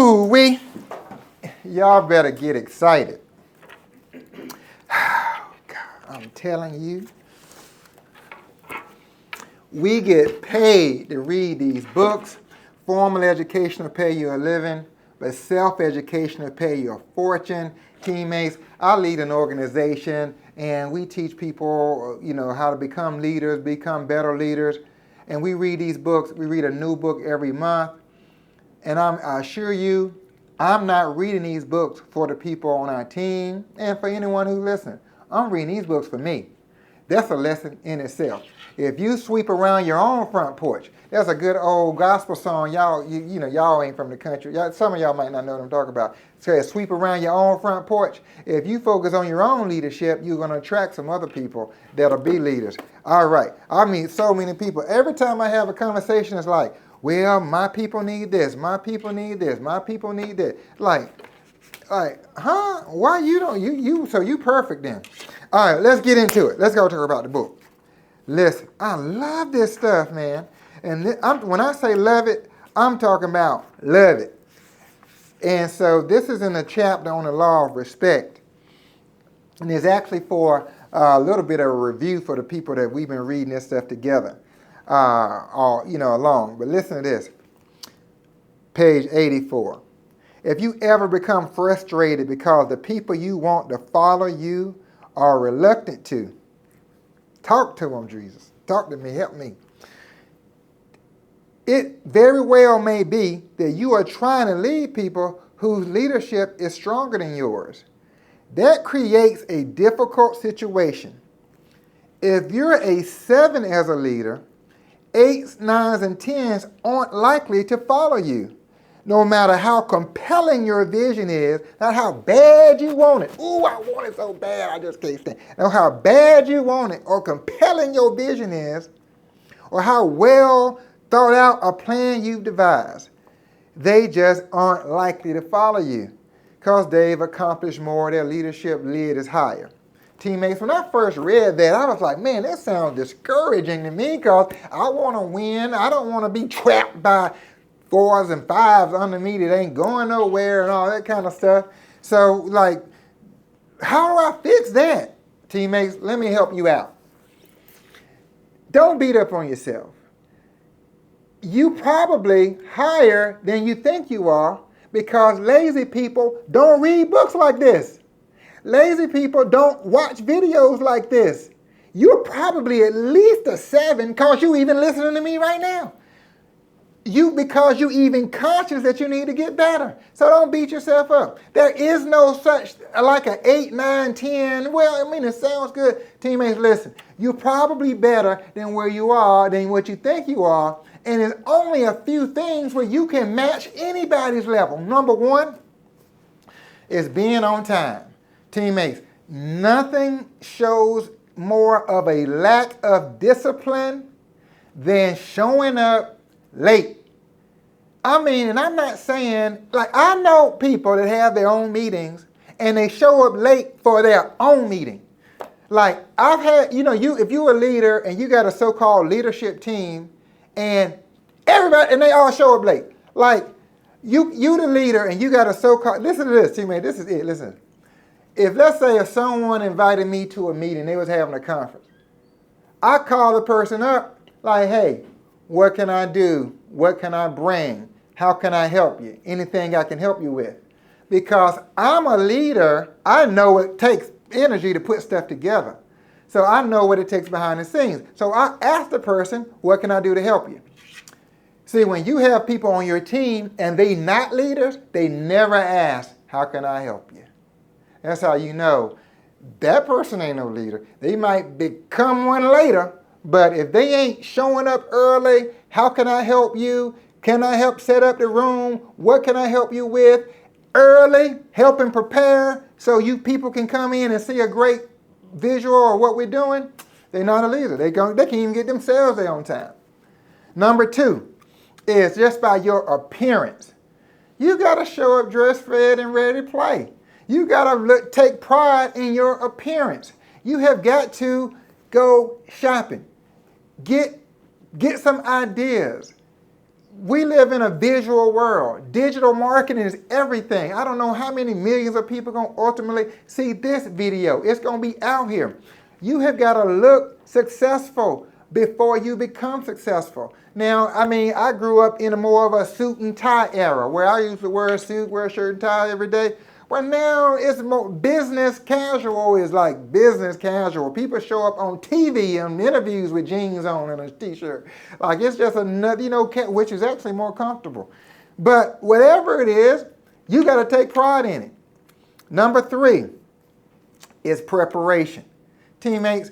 Woo-wee. Y'all better get excited. Oh, God, I'm telling you. We get paid to read these books. Formal education will pay you a living, but self-education will pay you a fortune. Teammates, I lead an organization, and we teach people, how to become leaders, become better leaders. And we read these books. We read a new book every month. And I assure you, I'm not reading these books for the people on our team and for anyone who's listening. I'm reading these books for me. That's a lesson in itself. If you sweep around your own front porch, there's a good old gospel song. Y'all ain't from the country. Some of y'all might not know what I'm talking about. It says, sweep around your own front porch. If you focus on your own leadership, you're going to attract some other people that'll be leaders. All right. I meet so many people. Every time I have a conversation, it's like, well, my people need this. My people need this. My people need that. Like, huh? Why you don't? So you perfect then. All right, let's get into it. Let's go talk about the book. Listen, I love this stuff, man. And when I say love it, I'm talking about love it. And so this is in a chapter on the law of respect. And it's actually for a little bit of a review for the people that we've been reading this stuff together. Along. But listen to this. Page 84. If you ever become frustrated because the people you want to follow you are reluctant to, talk to them, Jesus. Talk to me. Help me. It very well may be that you are trying to lead people whose leadership is stronger than yours. That creates a difficult situation. If you're a 7 as a leader, 8s, 9s, and 10s aren't likely to follow you. No matter how compelling your vision is, not how bad you want it. Ooh, I want it so bad, I just can't stand it. No, how bad you want it or compelling your vision is, or how well thought out a plan you've devised, they just aren't likely to follow you because they've accomplished more, their leadership lid is higher. Teammates, when I first read that, I was like, man, that sounds discouraging to me because I want to win. I don't want to be trapped by 4s and 5s under me that ain't going nowhere and all that kind of stuff. So, how do I fix that? Teammates, let me help you out. Don't beat up on yourself. You probably higher than you think you are because lazy people don't read books like this. Lazy people don't watch videos like this. You're probably at least a 7 because you even listening to me right now. Because you even conscious that you need to get better. So don't beat yourself up. There is no such like an 8, 9, 10. Well, it sounds good. Teammates, listen. You're probably better than where you are, than what you think you are. And there's only a few things where you can match anybody's level. Number 1 is being on time. Teammates, nothing shows more of a lack of discipline than showing up late. And I'm not saying, I know people that have their own meetings and they show up late for their own meeting. I've had, if you're a leader and you got a so-called leadership team and everybody, and they all show up late. You the leader and you got a so-called, listen to this, teammate, this is it, listen. If let's say if someone invited me to a meeting, they was having a conference, I call the person up hey, what can I do? What can I bring? How can I help you? Anything I can help you with? Because I'm a leader, I know it takes energy to put stuff together. So I know what it takes behind the scenes. So I ask the person, what can I do to help you? See, when you have people on your team and they not leaders, they never ask, how can I help you? That's how you know that person ain't no leader. They might become one later, but if they ain't showing up early, how can I help you? Can I help set up the room? What can I help you with? Early, help and prepare so you people can come in and see a great visual of what we're doing. They're not a leader. They can't even get themselves there on time. Number 2 is just by your appearance. You got to show up dressed, fed, and ready to play. You got to take pride in your appearance. You have got to go shopping. Get some ideas. We live in a visual world. Digital marketing is everything. I don't know how many millions of people are going to ultimately see this video. It's going to be out here. You have got to look successful before you become successful. Now, I mean, I grew up in a more of a suit and tie era where I used to wear a suit, wear a shirt and tie every day. Well, now it's more business casual is like business casual. People show up on TV and interviews with jeans on and a t-shirt. Like it's just another, which is actually more comfortable. But whatever it is, you got to take pride in it. Number 3 is preparation. Teammates,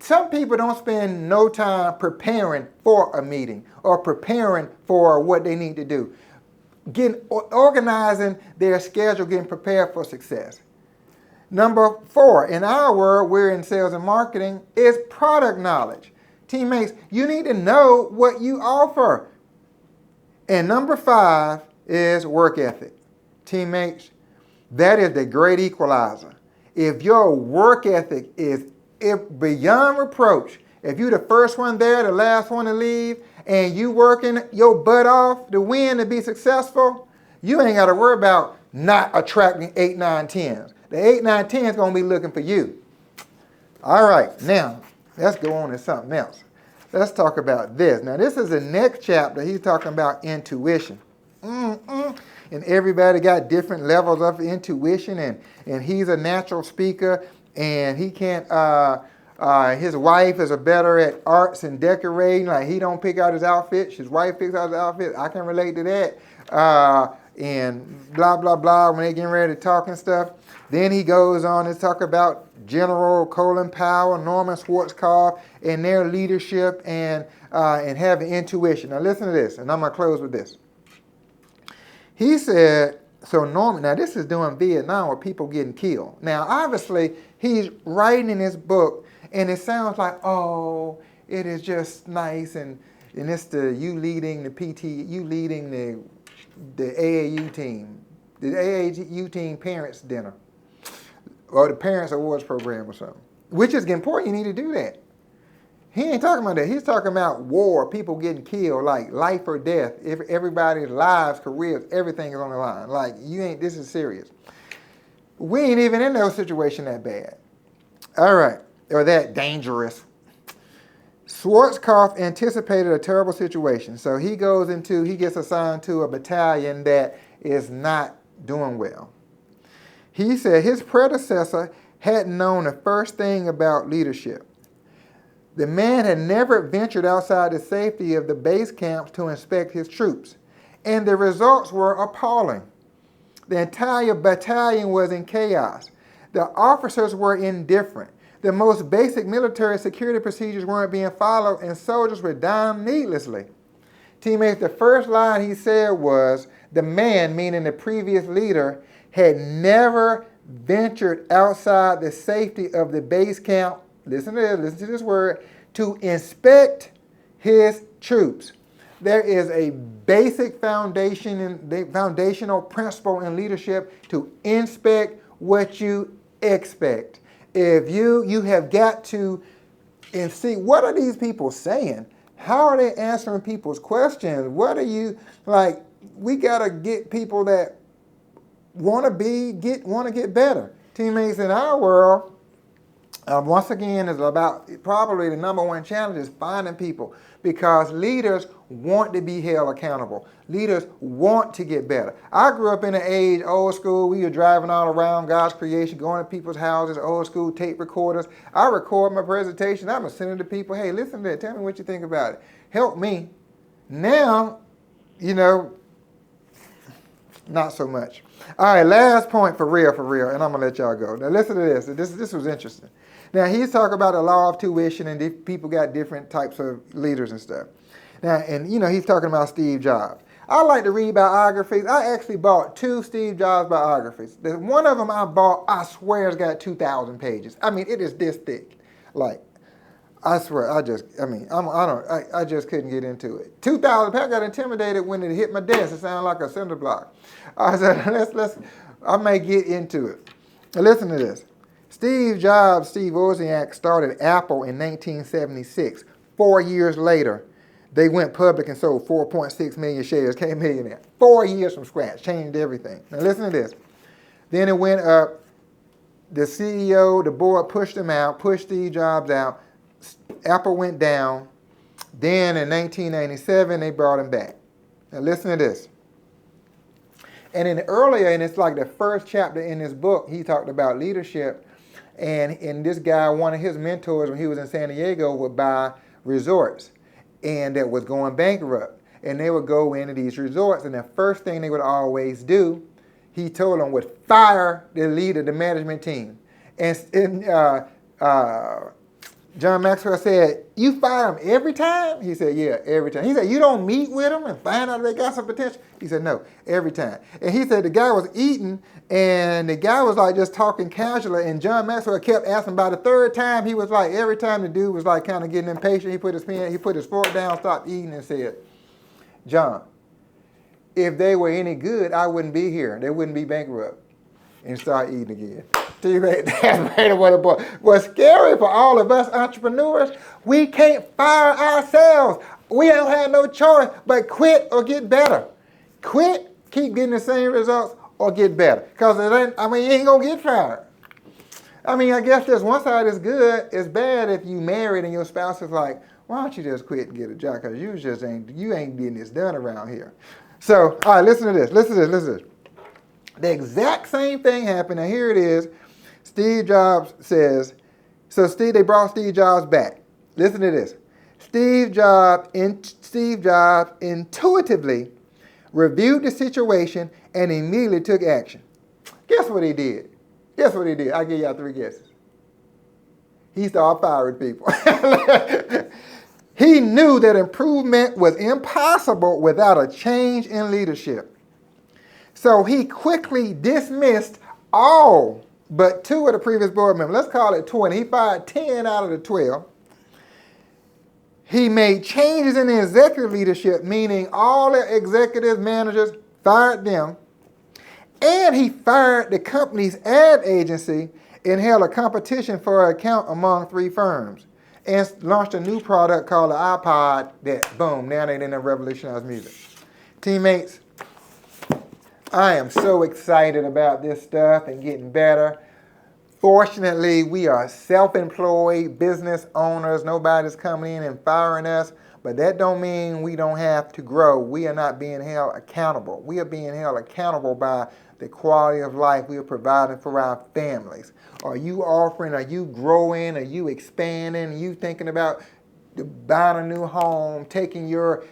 some people don't spend no time preparing for a meeting or preparing for what they need to do. Organizing their schedule, getting prepared for success. Number 4, in our world, we're in sales and marketing, is product knowledge. Teammates, you need to know what you offer. And number 5 is work ethic. Teammates, that is the great equalizer. If your work ethic is beyond reproach, if you're the first one there, the last one to leave, and you working your butt off to win, to be successful, you ain't got to worry about not attracting 8, 9, 10s. The 8, 9, 10 is going to be looking for you. All right, now, let's go on to something else. Let's talk about this. Now, this is the next chapter. He's talking about intuition. And everybody got different levels of intuition, and he's a natural speaker, and he can't... his wife is better at arts and decorating. Like he don't pick out his outfits. His wife picks out his outfit. I can relate to that. And blah, blah, blah when they getting ready to talk and stuff. Then he goes on to talk about General Colin Powell, Norman Schwarzkopf, and their leadership and having intuition. Now listen to this, and I'm going to close with this. He said, so Norman, now this is during Vietnam where people getting killed. Now obviously he's writing in his book, and it sounds like, oh, it is just nice, and it's you leading the AAU team, the AAU team parents dinner, or the parents awards program or something, which is important. You need to do that. He ain't talking about that. He's talking about war, people getting killed, like life or death. Everybody's lives, careers, everything is on the line. Like this is serious. We ain't even in no situation that bad. All right, or that dangerous. Schwarzkopf anticipated a terrible situation, so he gets assigned to a battalion that is not doing well. He said his predecessor hadn't known the first thing about leadership. The man had never ventured outside the safety of the base camps to inspect his troops, and the results were appalling. The entire battalion was in chaos. The officers were indifferent. The most basic military security procedures weren't being followed, and soldiers were dying needlessly. Teammates, the first line he said was, the man, meaning the previous leader, had never ventured outside the safety of the base camp, listen to this word, to inspect his troops. There is a basic foundational principle in leadership to inspect what you expect. If you have got to and see, what are these people saying? How are they answering people's questions? What are you, like, we got to get people that want to get better. Teammates, in our world, once again, is about probably the number one challenge is finding people, because leaders want to be held accountable. Leaders want to get better. I grew up in an age, old school, we were driving all around God's creation, going to people's houses, old school tape recorders. I record my presentation. I'm sending it to people, hey, listen to it. Tell me what you think about it. Help me. Now, not so much. All right, last point for real, and I'm going to let y'all go. Now listen to this. This was interesting. Now he's talking about the law of tuition, and people got different types of leaders and stuff. Now, and he's talking about Steve Jobs. I like to read biographies. I actually bought 2 Steve Jobs biographies. The one of them I bought, I swear it's got 2,000 pages. I mean, it is this thick. Like, I swear, I just couldn't get into it. 2,000 pages. I got intimidated when it hit my desk. It sounded like a cinder block. I said, I may get into it. Now listen to this. Steve Wozniak started Apple in 1976. 4 years later, They went public and sold 4.6 million shares, became millionaire. 4 years from scratch, changed everything. Now listen to this. Then it went up. The CEO, the board pushed him out, pushed Steve Jobs out. Apple went down. Then in 1997, they brought him back. Now listen to this. And it's like the first chapter in this book, he talked about leadership. And this guy, one of his mentors when he was in San Diego, would buy resorts and that was going bankrupt. And they would go into these resorts, and the first thing they would always do, he told them, would fire the leader, the management team. And John Maxwell said, you fire them every time? He said, yeah, every time. He said, you don't meet with them and find out if they got some potential? He said, no, every time. And he said the guy was eating, and the guy was like just talking casually, and John Maxwell kept asking. By the third time, he was like, every time the dude was like kind of getting impatient, he put his fork down, stopped eating, and said, John, if they were any good, I wouldn't be here. They wouldn't be bankrupt. And start eating again. That's right what it was. What's scary for all of us entrepreneurs, we can't fire ourselves. We don't have no choice but quit or get better. Quit, keep getting the same results, or get better. Because you ain't going to get fired. I guess there's one side is good. It's bad if you married and your spouse is like, why don't you just quit and get a job? Because you ain't getting this done around here. So, all right, listen to this. The exact same thing happened, and here it is. Steve Jobs says, they brought Steve Jobs back. Listen to this. Steve Jobs intuitively reviewed the situation and immediately took action. Guess what he did? I'll give y'all 3 guesses. He started firing people. He knew that improvement was impossible without a change in leadership. So he quickly dismissed all but 2 of the previous board members. Let's call it 20. He fired 10 out of the 12. He made changes in the executive leadership, meaning all the executive managers fired them. And he fired the company's ad agency and held a competition for an account among 3 firms. And launched a new product called the iPod that, boom, now they didn't revolutionize music. Teammates, I am so excited about this stuff and getting better. Fortunately, we are self-employed business owners. Nobody's coming in and firing us, but that don't mean we don't have to grow. We are not being held accountable. We are being held accountable by the quality of life we are providing for our families. Are you offering? Are you growing? Are you expanding? Are you thinking about buying a new home, taking your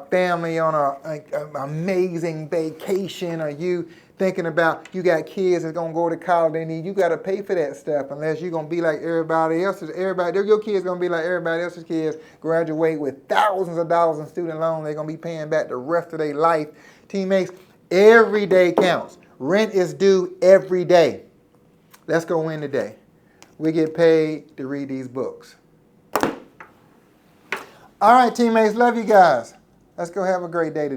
family on an amazing vacation? Are you thinking about you got kids that's going to go to college? You got to pay for that stuff unless you're going to be like everybody else's. Your kids going to be like everybody else's kids, graduate with thousands of dollars in student loans. They're going to be paying back the rest of their life. Teammates, every day counts. Rent is due every day. Let's go in today. We get paid to read these books. All right, teammates, love you guys. Let's go have a great day today.